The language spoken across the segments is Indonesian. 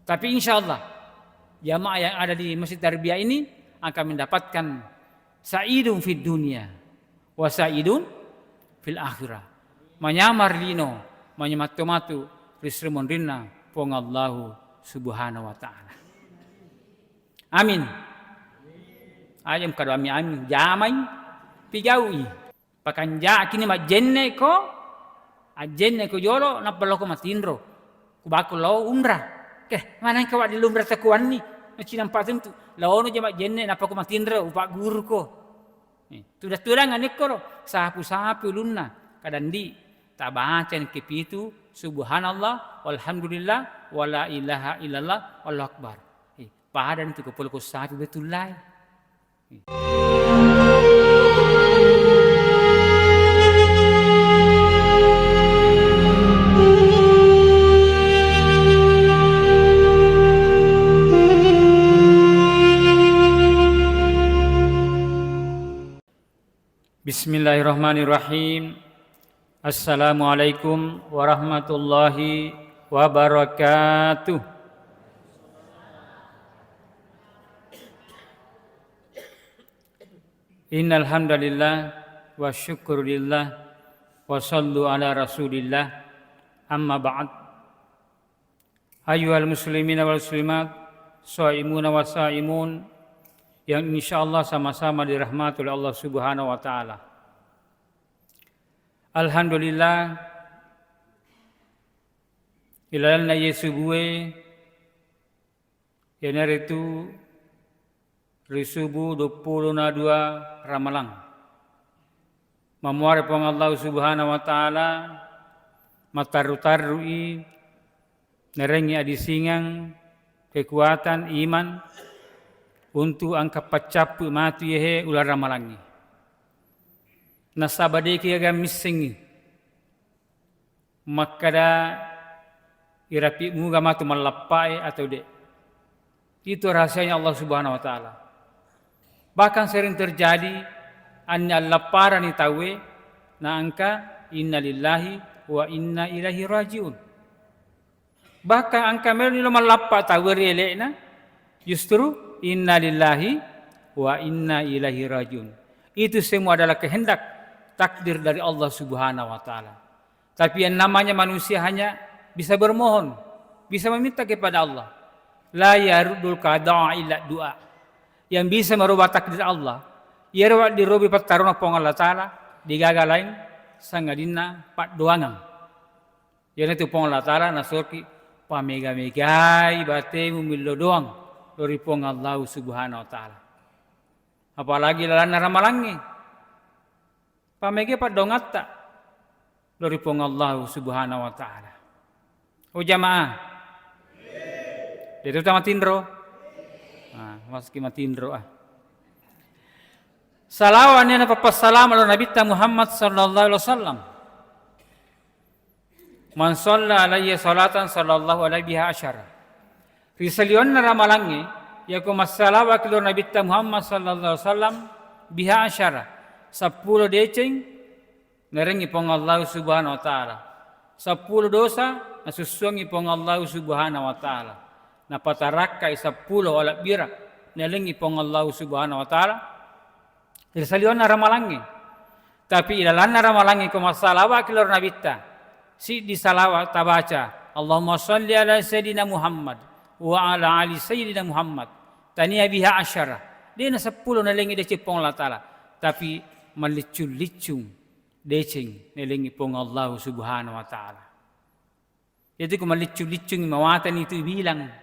Tapi insya Allah jamaah yang ada di Masjid Tarbiyah ini akan mendapatkan sa'idun fid dunia wa sa'idun fil akhirah. Manyamar lino, manyamatu-matu, risrimon rinna, pongallahu subhanahu wa ta'ala. Amin. Ayam kado amin jamai pigaui. Pakanja kini ma jenne ko jolo napalo ko matindro. Kubako lo umrah. Mana kau di lumrah takuan ni? Macam nampak tu. Lawan je mak jenne napa ko matindro upak guru ko. Tudah nganik ko sapu lunna kadandi tak baca ke pitu subhanallah walhamdulillah wala ilaha illallah wallahu akbar. Padan tu ko polo ko sapu betul lai. Bismillahirrahmanirrahim. Assalamualaikum warahmatullahi wabarakatuh. Innal hamdalillah wa syukurillah wa sallu ala rasulillah amma ba'd. Ayyuhal muslimin wal muslimat, shaimuna wa saimun yang insyaallah sama-sama dirahmati oleh Allah Subhanahu wa taala. Alhamdulillah ilalna yesubuwe yanaritu risubu 22 Ramalang. Memuari pong Allah Subhanahu wa taala mataru-tarui nerengi adisingang kekuatan iman untuk angka pacapu mati yehe ular ramalangi. Nasabade ki agam missing. Makada irapi muga matu malapai atau de. Itu rahasianya Allah Subhanahu wa taala. Bahkan sering terjadi annya laparan itawe na angka innalillahi wa inna ilaihi rajiun. Bahkan angka melo malapa tawe relena justru innalillahi wa inna ilaihi rajiun. Itu semua adalah kehendak takdir dari Allah Subhanahu wa taala. Tapi yang namanya manusia hanya bisa bermohon, bisa meminta kepada Allah. La yarudul qada'a illa du'a. Yang bisa merubah takdir Allah, ia dirobi pataruna pong Allah taala digagal lain sangadina pat doangan. Yang itu pong Allah taala nasurki pamega-megai batemu millo doang. Lori pong Allah Subhanahu wa taala. Apalagi lalana ramalangi. Pamege pa dongata. Lori pong Allah Subhanahu wa taala. O jamaah. Dito ta matindro. Maski matindro Salawan na papasalam ala Nabi Muhammad sallallahu alaihi wasallam. Man shalla alayhi salatan sallallahu alaihi asyara. Risalion na ramalangi, yaku masalawa kilo Nabi Muhammad sallallahu alaihi wasallam biha asyara. 10 deceng nerengi pong Allah Subhanahu wa taala. 10 dosa nasusuangi pong Allah Subhanahu wa taala. Napatarakai 10 wala birak nerengi pong Allah Subhanahu wa taala. Risalion na ramalangi. Tapi ilalan na ramalangi ko masalawa kilo Nabi si di salawa tabaca Allahumma shalli ala sayyidina Muhammad wa ala ali sayyidina Muhammad taniya biha asyara. Dia na 10 nalengi de pong Allah taala. Tapi malicul-licung decing nalengi pong Allah Subhanahu wa taala. Jadi ko malicul-licung mawatan itu bilang.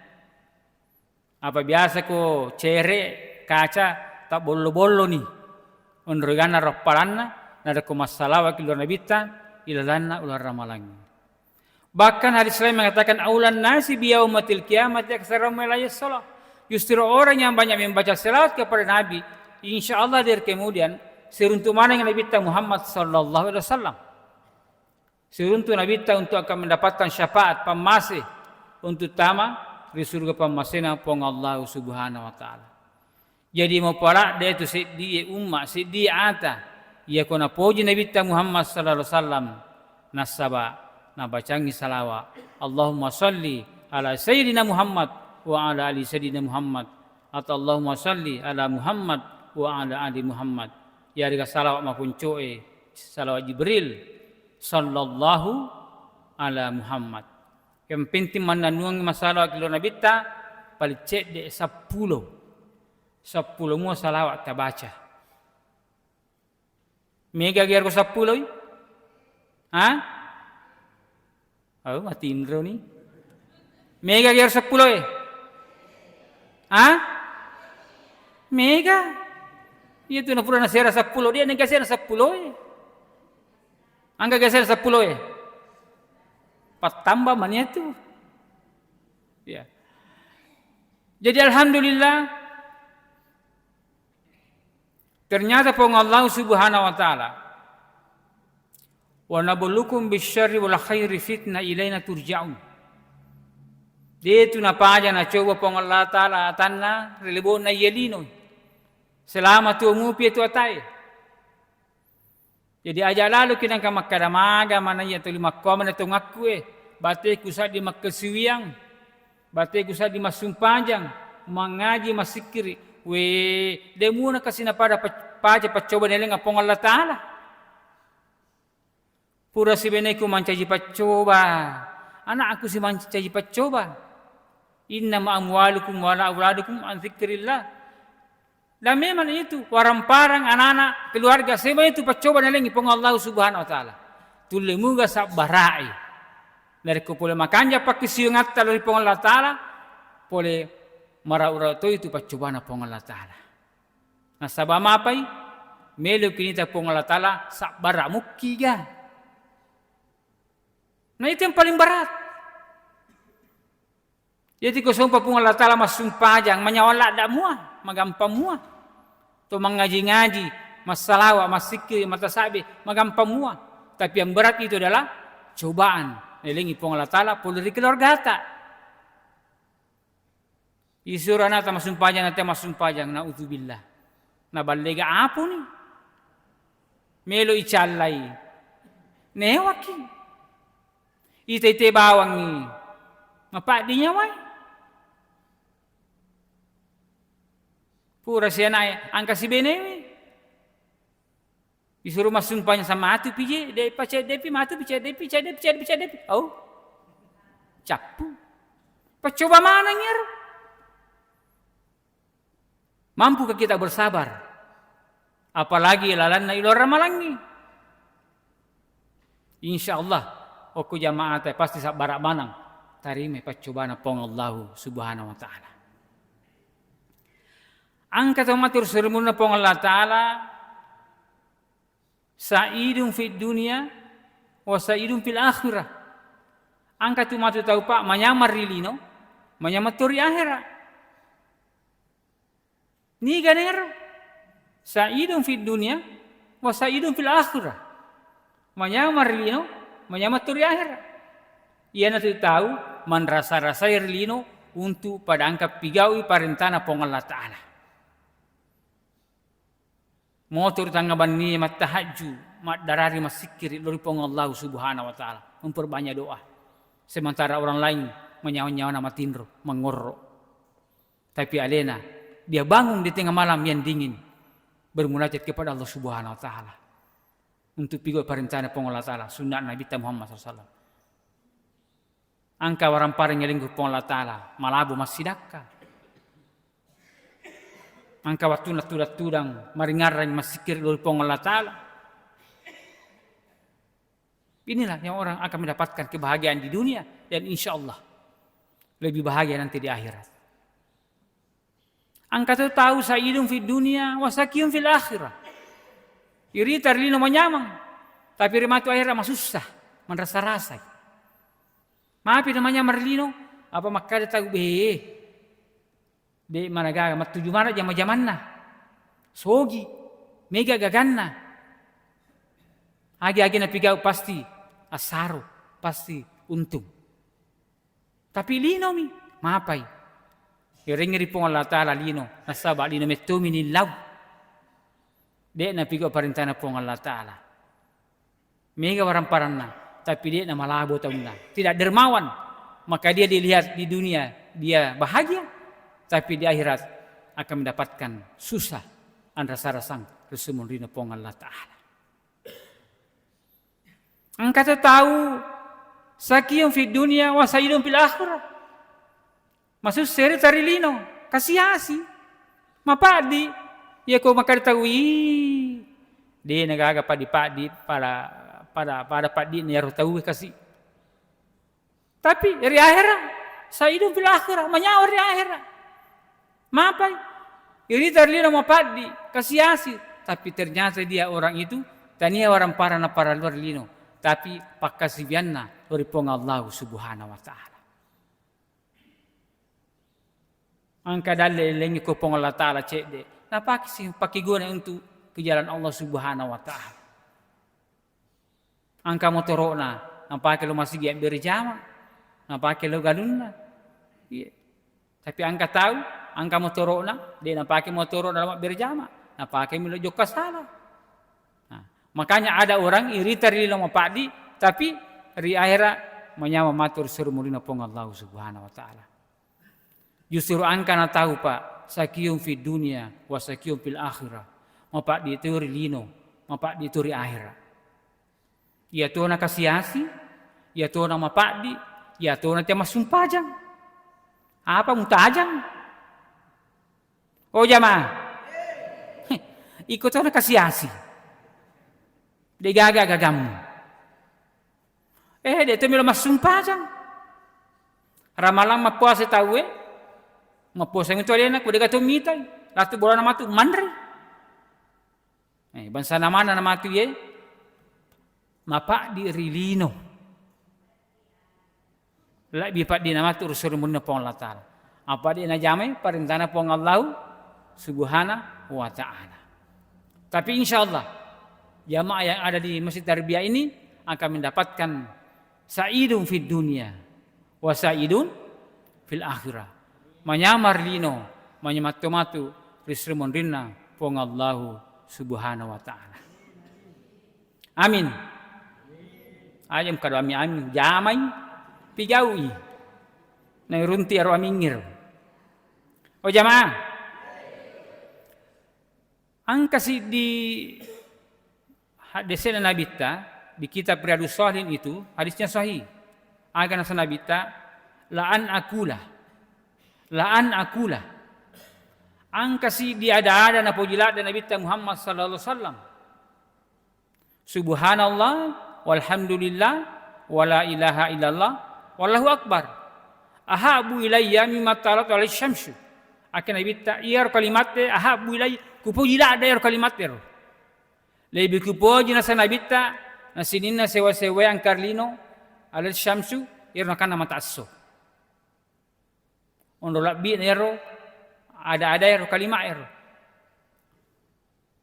Apa biasa ko cere kaca tak bollo-bollo ni. Onrogana rappalanna nada ko masalawa kilo nabita ilalanna ular ramalangi. Bahkan hadis lain mengatakan aulan nasi biyaumatil kiamat yaksarum malayas salat. Justru orang yang banyak membaca salawat kepada Nabi, insyaallah dari kemudian seruntuk mana yang Nabi Muhammad sallallahu alaihi wasallam. Seruntuk Nabi untuk akan mendapatkan syafaat pamasih untuk tama di surga pamasena pong Allah Subhanahu wa taala. Jadi mau para dia itu dia umat dia ata ia kona puji Nabi Muhammad sallallahu alaihi wasallam nasaba na bacangi salawa Allahumma salli ala sayyidina Muhammad wa ala ali sayyidina Muhammad atau Allahumma salli ala Muhammad wa ala ali Muhammad. Ya riga salawat mapun coe salawat Jibril sallallahu ala Muhammad. Yang penting mananuang masalah kilo Nabi ta palicet de 10 mua salawat ta baca. Mega giar ko 10 ha? Oh, mati Indro ni. Mega giar 10 ha? Mega. Itu na pura na sera 10 dia nega sera 10 Angga geser 10 Patambah mana itu. Ya. Jadi alhamdulillah ternyata pun Allah Subhanahu wa taala wa nabluukum bisyarri wal khairi fitna ilaina turja'un. Dia tu na paja na coba pun Allah taala tanna relebo na yelino. Selama tu ngupi tu atai. Jadi aja lalu kinang ka makadamaga mana ya tu lima koma na tu ngaku bate kusa di makasiwiang bate kusa di masumpajang mangaji masikiri we demu na kasi na pada paja pacoba nila nga pong Allah Ta'ala pura si benay ko mancaji pacoba anak aku si mancaji pacoba inna ma'amwalukum wala auladukum an zikrillah. Dan memang itu warang-parang anak-anak keluarga semua itu pacoba nila ngipong Allah Subhanahu wa taala. Tulimuga sa barai. Dari ko pole makanja pakisiyungat talo ngipong Allah taala pole maraura to itu pacoba na pong Allah taala. Nasaba mapay melo kinita pong Allah taala sa bara mukiga. Nah itu yang paling berat. Jadi ko sumpah pong Allah taala masumpah jang manyawala dak mua, magampang mua. To mengaji-ngaji, masalawat, masikir, matasabi, magampang mua. Tapi yang berat itu adalah cobaan. Nelingi pong Allah Ta'ala, puliri keluarga ta. Isura nata masumpajang, na'udzubillah. Nabalega apa ni? Melo icalay. Newaki. Ite-ite bawang ni. Mapak di nyaway. Pura siya na angka si benewi. Disuruh masumpahnya sama atu pije, de pace depi matu pice depi. Oh. Capu. Pacoba mana ngir? Mampukah kita bersabar? Apalagi lalan na ilor ramalangi. Insyaallah oku jamaah teh pasti sak barak manang. Tarime pacobana pong Allah Subhanahu wa taala. Angkat matur sermuna pong Allah Ta'ala sa'idun fid dunia wa sa'idun fil akhirah. Angkat matur tahu pak manyamar rilino manyamar turi akhirat. Ni ganero sa'idun fid dunia wa sa'idun fil akhirah. Manyamar rilino manyamar turi akhirat. Ia nanti tahu man rasa-rasa rilino untuk pada angka pigawi parentana pong Allah Ta'ala. Motor tanggaban ni mat tahajud, mat darari masikir dari pong Allah Subhanahu wa taala, memperbanyak doa. Sementara orang lain menyawa-nyawa nama tinro, mengorok. Tapi alena dia bangun di tengah malam yang dingin bermunajat kepada Allah Subhanahu wa taala. Untuk pigo perintah pong Allah taala, sunnah Nabi Muhammad SAW. Angka warang pareng ngelingkuh pong Allah taala, malabu masidaka. Angka waktu tudang maringarang masikir dari pong Allah Ta'ala. Inilah yang orang akan mendapatkan kebahagiaan di dunia dan insya Allah lebih bahagia nanti di akhirat. Angka itu tahu sa'idun fid dunia wa sakiyun fil akhirah. Iri tarlino manyamang, tapi rimatu akhirat mah susah, merasa-rasa. Maaf namanya marlino, apa makanya tahu be. De mana gaga matuju mana jama-jaman na sogi mega gaganna agi-agi na pigau pasti asaro pasti untung tapi lino mi mapai iring-iri pong Allah Ta'ala lino nasaba lino metumi ni law de na pigau parintana pong Allah Ta'ala mega warang paranna tapi de na malabo tauna tidak dermawan maka dia dilihat di dunia dia bahagia, tapi di akhirat akan mendapatkan susah anda sarasang resumurina pong Allah Ta'ala. Angka tahu sakiyum fi dunia wa sayyidum fil akhirah. Maksud seri tarilino kasihasi mapadi ya ko makaritawi di nagaga padi para padi ni aro tahu kasih. Tapi dari akhirat sayyidum fil akhirah manyawar di akhirat. Mapai ini tarilino mapadi kasihasi, tapi ternyata dia orang itu tania orang para luar lino, tapi pakasibianna dari pong Allah Subhanahu wa Ta'ala. Angka dalil lengi ko pong Allah Ta'ala cede. Napaki pakiguna untuk ke jalan Allah Subhanahu wa Ta'ala. Angka motorona, napaki lo masih giat berjama, napaki lo galunna. Iya. Tapi angka tahu, angka motorona, dia napaki motorona dalam berjama, napaki milo joka salah. Nah, makanya ada orang iri tarililo mapadi, tapi di akhirat menyama matur suruh mulina pong Allah Subhanahu wa Ta'ala. Justru angka na tahu Pak, sakiyum fi dunia wa sakiyum fil akhirah. Mapak di itu lino, mapak di itu akhirat. Ya to na kasiasi, ya to na mapak di, ya to na tema sumpajang. Apa mutajang? Oh jamaah. Ikut to na kasiasi. De gagamu. Dia tu milo mas sumpajang. Ramalang mapuasa tahu mapuasa itu alena ko de gato mitai. Latu bola nama tu mandre. Bansa nama tu ye. Mapa di rilino. Labi pat di nama tu usul munna pong Allah Ta'ala. Apa di najame perintahna pong Allah Subhanahu wa Ta'ala. Tapi insyaallah jamaah yang ada di Masjid Tarbiyah ini akan mendapatkan sa'idun fid dunia wa sa'idun fil akhirah. Manyamar lino, manyamatu risrimon rinna pong Allah Subhanahu wa Ta'ala. Amin. Ayam kado amin jamay pigawi. Nairunti aro amingir. O jamaah. Ang kasi di hadisnya nabita di kitab Riyadhus Shalihin itu hadisnya sahih. Aga nasa nabita laan akulah. Ang kasi di ada na pujilat dan nabita Muhammad sallallahu alaihi wasallam. Subhanallah walhamdulillah wala ilaha illallah wallahu akbar. Ahabu ilayya mimma talat alaihi syamsu. Akan nabita iyar kalimatnya ahabu ilayya kupujilat da iyar kalimatnya. Lebih kupuji na sa nabita na sinin na sewa-sewa ang Carlino alal syamsu irna kana mataasso. Ondo labi na ero ada ero kalima ero.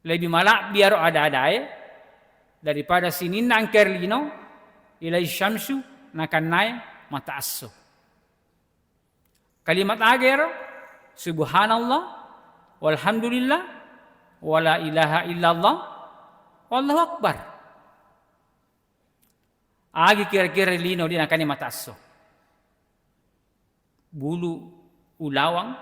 Lebih malak biar ada daripada sinin na ang Carlino ilay syamsu na kanay mataasso. Kalimat agero subhanallah walhamdulillah wala ilaha illallah wallahu akbar. Agi kira-kira lino din akan matasso. Bulu, ulawang,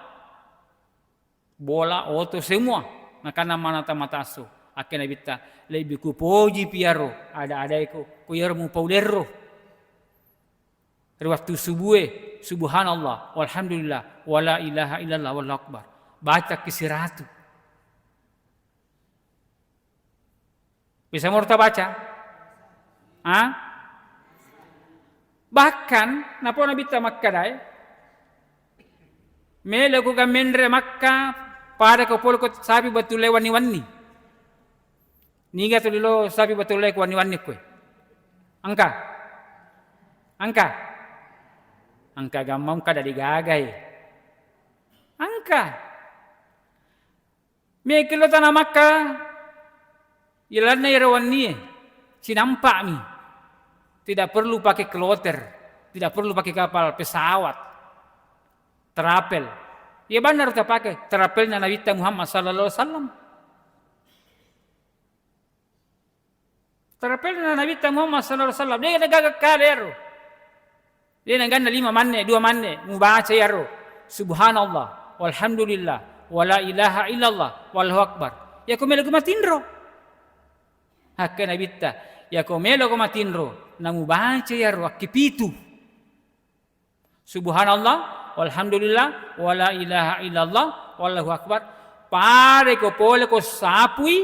bola, oto semua nakana manata matasso. Akan nabita lebih kupoji piaro ada iko kuyar mu paulerro. Waktu subuh subhanallah walhamdulillah wala ilaha illallah wallahu akbar. Baca kisiratu. Bisa morta baca? Bahkan napo nabita makkadai mele ko gamendre makka pada ko polko sabi batule wani-wani. Niga tulilo sabi batule ko wani-wani ko. Angka gamam kada digagay. Angka. Me kilo tanah makka ilan na irawan niya. Sinampak mi. Tidak perlu pakai kloter. Tidak perlu pakai kapal pesawat. Terapel. Ya benar kita pakai. Terapelnya Nabi Muhammad sallallahu alaihi wasallam. Terapelnya Nabi Muhammad sallallahu alaihi wasallam. Dia gagak kaler. Dia nanggan 5 manne, 2 manne, mubaca yaro. Subhanallah, walhamdulillah, wala ilaha illallah, wallahu akbar. Ya ko melo ko matinro. Hakka nabitta, ya ko melo ko matinro, na mubaca yaro akipitu. Subhanallah, walhamdulillah, wala ilaha illallah, wallahu akbar. Pare ko pole ko sapui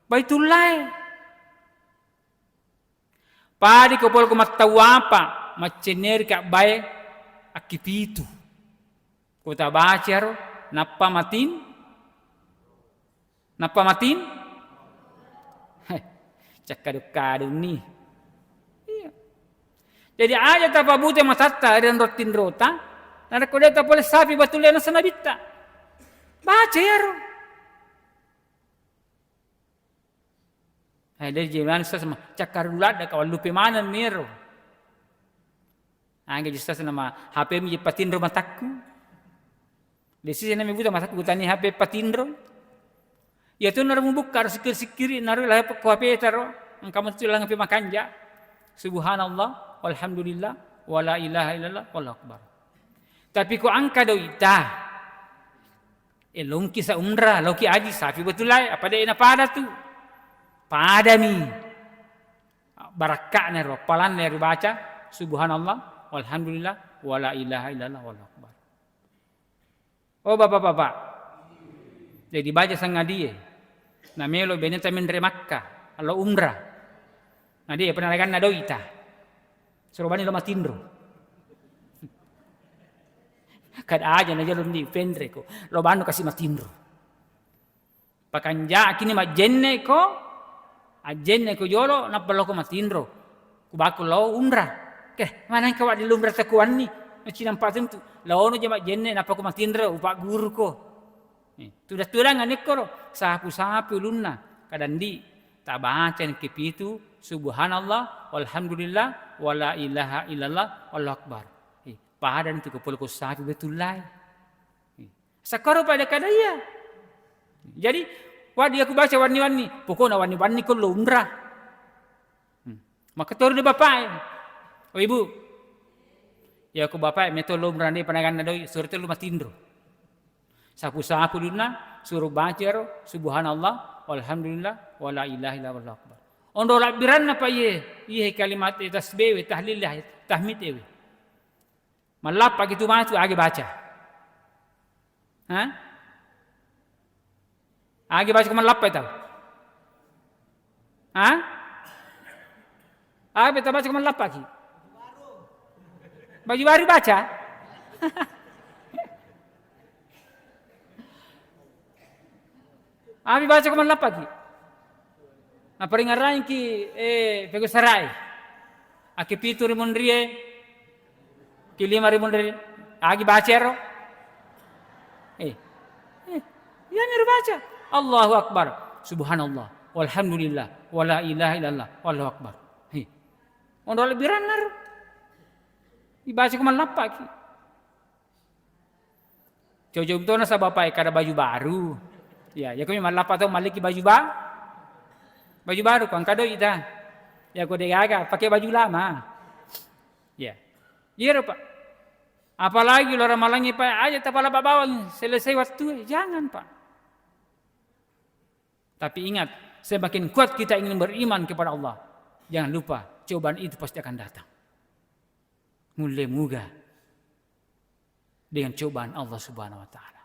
Baitullah. Pare ko pole ko matawapa, macener ka bae akipitu. Kota bacaro, nappa matin? Cakadukado ni. Iya. Jadi aja tapabute matatta ren rotin rota, nara kodeta pole sapi batulena sanabitta. Baca yaro. Ada jalan sama cakarulada kawal lupe mana mero. Angge jista nama HP mi patinro matakku. Desi sana mi buta matakku tani HP patinro. Ya tu naru buka sikir-sikiri naru lah ko HP taro. Engkau mesti lang HP makanja. Subhanallah, walhamdulillah, wala ilaha illallah, wallahu akbar. Tapi ko angka do ita. Elong kisah umrah, loki aji sapi betul lah. Apa dia ina pada tu? Pada mi. Barakah nero, palan nero baca. Subhanallah, walhamdulillah, wala ilaha illallah, wallahu akbar. Oh bapak-bapak. Jadi baca sang dia. Na melo beneta mendre Makkah, allo umrah. Na dia penalagan na doita. Surubani lo matindro. Kad aja na jalur di pendre ko. Lo bano kasih matindro. Pakanja kini majenne ko. Ajenne ko jolo na palo ko matindro. Kubako lo umrah. Ke mana yang kawat di lumrah takuan ni? Macam patung tu. Lawan aja majenne na pa ko matindro upak guru ko. Tudah turangan ekor sapu-sapu lunna kadandi tak baca ke pitu subhanallah walhamdulillah wala ilaha illallah wallahu akbar. Padan tu kepul ko sapu betul lai. Sakaro pada kadaya. Jadi wadi aku baca warni-warni, pokoknya warni-warni ko lumrah. Maka turun di bapak. Oh ibu. Ya aku bapak meto lumrah ni panagan na doi surte lu matindro. Sapu-sapu duna suruh baca subhanallah walhamdulillah wala ilaha illallah wallahu akbar. Ondo labiran apa ye kalimat tasbih tahlil tahmid ye. Malap pagi tu matu agi baca. Ha? Agi baca ke malap itu. Ha? Agi baca ke malap pagi. Baju baru baca. Abi baca ko man lapagi. Na paringaran ki pego saray. Aki pitu rimon rie. Ki 5 rimon rie. Agi bacero. Yan baca. Allahu akbar. Subhanallah. Walhamdulillah. Wala ilaha illallah. Wallahu akbar. Ondo lebiran nar. Dibaca ko man lapagi. Jauh-jauh to na sa bapak kada baju baru. Ya kami malah patau maliki baju baru kan kado ita. Ya ko degaga pakai baju lama. Ya. Iya Pak. Apalagi lo ramalangi Pak aja tapala bawang selesai waktu jangan Pak. Tapi ingat, semakin kuat kita ingin beriman kepada Allah, jangan lupa cobaan itu pasti akan datang. Mulai muga dengan cobaan Allah Subhanahu wa taala.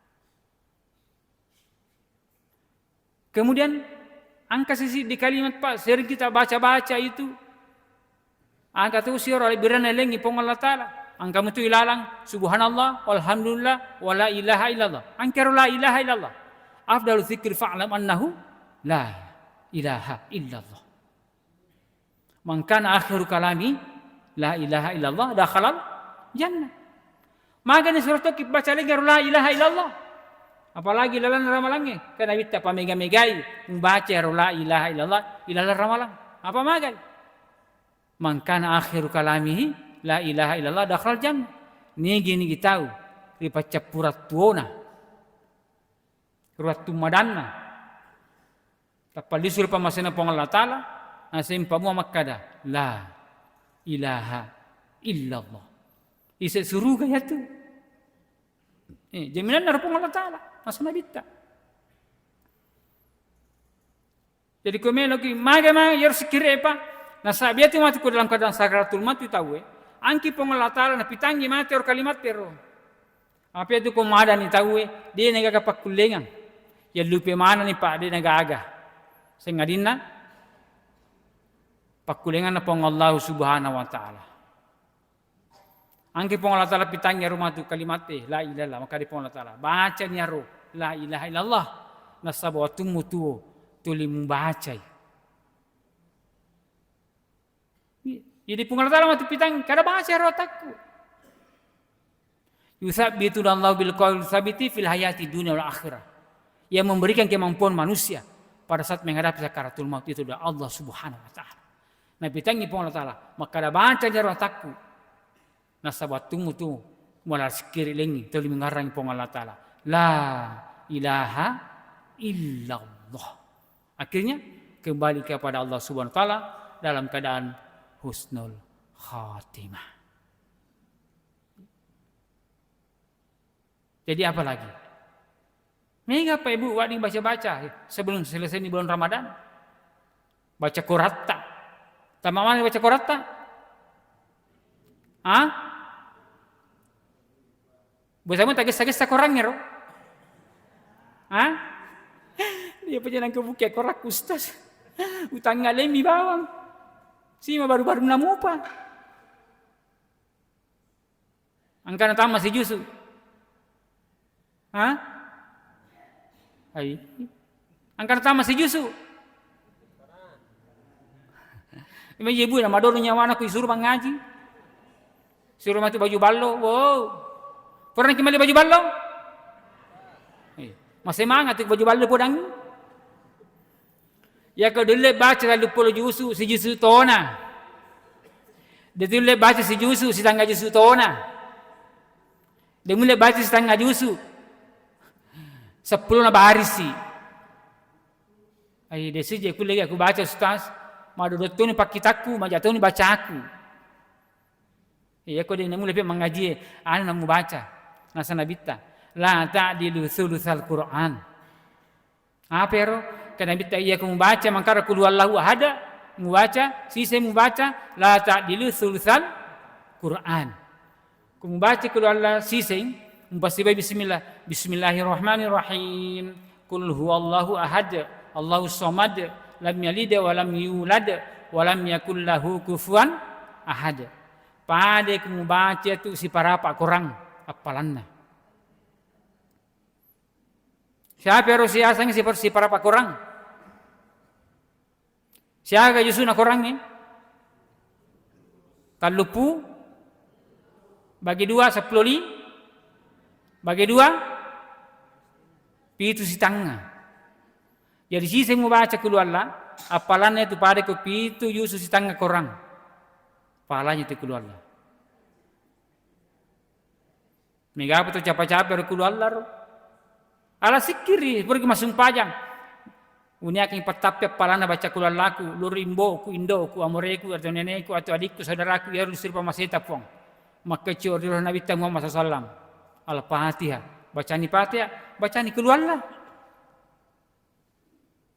Kemudian angka sisi di kalimat Pak sering kita baca-baca itu angka tu usir oleh birana lengi pong Allah taala angka mutu ilalang subhanallah walhamdulillah wala ilaha illallah angka la ilaha illallah afdalu dzikri fa'lam annahu la ilaha illallah man kana akhiru kalami la ilaha illallah dakhala jannah maka ni surat itu baca lagi la ilaha illallah. Apalagi lalan ramalannya. Karena kita pamega-megai membaca la ilaha illallah ramalang. Apa magai? Man kana akhiru kalamihi la ilaha illallah dakhala jannah. Ni gini kita tahu. Ripaca purat tuona. Ruat tumadanna. Tapal disuruh pamasena pong Allah Ta'ala. Nasim pamu makada. La ilaha illallah. Isa suruh gaya tu. Jaminan narupong Allah Ta'ala. Masa nabita. Jadi kumelo ki maga yer sikire pa. Nasabi ati mati ko dalam keadaan sakaratul maut tahu angki pong Allah Ta'ala na pitangi mati or kalimat pero. Apa itu ko mada ni tahu dia nega kapakulengan. Ya lupe mana ni pa dia nega aga. Sengadina pakulengan na pong Allah Subhanahu wa Ta'ala. Angki pong Allah Ta'ala pitangi rumah tu kalimat la ilaha illallah maka di pong Allah Ta'ala baca ni aro la ilaha illallah nasabu atumu tuo tuli membaca. Jadi pong Allah Ta'ala mati pitangi kada baca rotakku. Yusabbitu Allah bil qaul sabiti fil hayati dunia wal akhirah. Yang memberikan kemampuan manusia pada saat menghadapi sakaratul maut itu adalah Allah Subhanahu wa Ta'ala. Nah pitangi pong Allah Ta'ala maka kada baca rotakku. Nasabat tumu tu muala sikiri lengi tuli mengarang pong Allah Ta'ala la ilaha illallah. Akhirnya kembali kepada Allah Subhanahu wa Ta'ala dalam keadaan husnul khatimah. Jadi apa lagi? Mega Pak Ibu wading baca-baca sebelum selesai di bulan Ramadan. Baca Quratta. Tamaman baca Quratta? Bersama tagis-tagis korangnya, roh. Dia penjenang kebukia korak ustaz. Utang ngalemi bawang. Sima baru-baru namupa. Angkana tama si Jusu. Angkana tama si Jusu. Ima ibu na madoro nyawana ko isuruh mengaji. Suruh mati baju ballo. Wow. Pernah kembali baju ballo? Masih semangat baju ballo podang. Ya kau dulu baca lalu polo jusu si jusu tona. Dia dulu baca si jusu si tangga jusu tona. Dia mulai baca si tangga jusu 10 na barisi. Ai desi je lagi aku baca ustaz. Madodot ni pakitaku, majatau ni baca aku. Iya kau dia mulai mengaji anu namu baca. Nasa nabita la ta'dilu thulutsal Qur'an. Apa ero? Karena bita iya ku membaca mangkara qul huwallahu ahad, membaca sisa membaca la ta'dilu thulutsal Qur'an. Ku membaca qul huwallahu sisa membasibai bismillah. Bismillahirrahmanirrahim. Qul huwallahu ahad, Allahus samad, lam yalid wa lam yulad wa lam yakul lahu kufuwan ahad. Pada ku membaca tu si para pak kurang apalanna. Siapa harus siasang si para pak kurang? Siapa justru nak kurang ni? Talupu bagi 2 10 bagi 2 pitu si tanga. Jadi sisa mau baca keluar lah, apalannya itu pada ke pitu justru si tanga kurang. Palanya itu keluar lah. Mega apa tu capek-capek ada keluar lah. Ala sikiri pergi masuk pajang. Unia akan petapnya palana baca keluar laku, lurimbo ku indo ku amoreku atau nenekku atau adikku saudaraku ya rusir pamaseta pong. Maka cior di Nabi Muhammad SAW. Al-Fatihah. Bacani Fatihah, bacani keluar lah.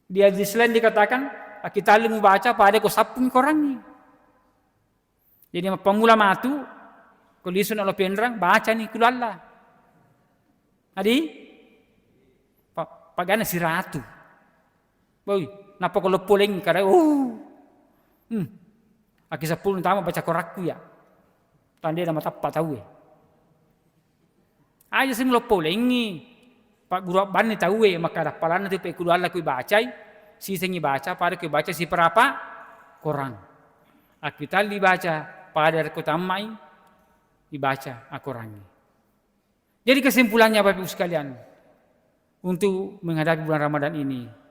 Dia di selain dikatakan, kita mau baca pada ko sapung korang ni. Jadi pemula matu, kulisun alo penrang, baca ni keluar lah. Adi? Pagana si ratu. Boy, napa kalau poleng kada Aki 10 tama baca korakku ya. Tanda nama tappa tahu ya. Aja sih lo polengi. Pak guru bani tahu ya maka ada palan tu pe keluar lah kui bacai. Si sengi baca pada kui baca si berapa korang. Aki tali baca pada ku tamai dibaca akorangi. Jadi kesimpulannya Bapak Ibu sekalian untuk menghadapi bulan Ramadan ini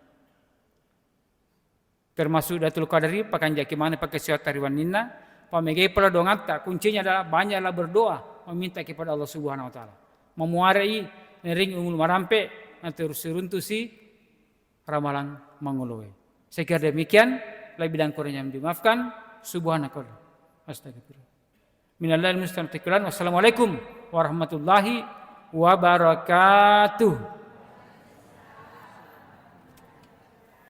termasuk Datul Qadari pakan jaki mana pakai siat tariwan ninna pamegai pala dongata kuncinya adalah banyaklah berdoa meminta kepada Allah Subhanahu wa taala memuarai nering umul marampe nanti runtusi ramalan mangolowe. Saya kira demikian lebih dan kurangnya dimaafkan subhanakallah astagfirullah. Minallahi mustaqbilan. Wassalamualaikum warahmatullahi wabarakatuh.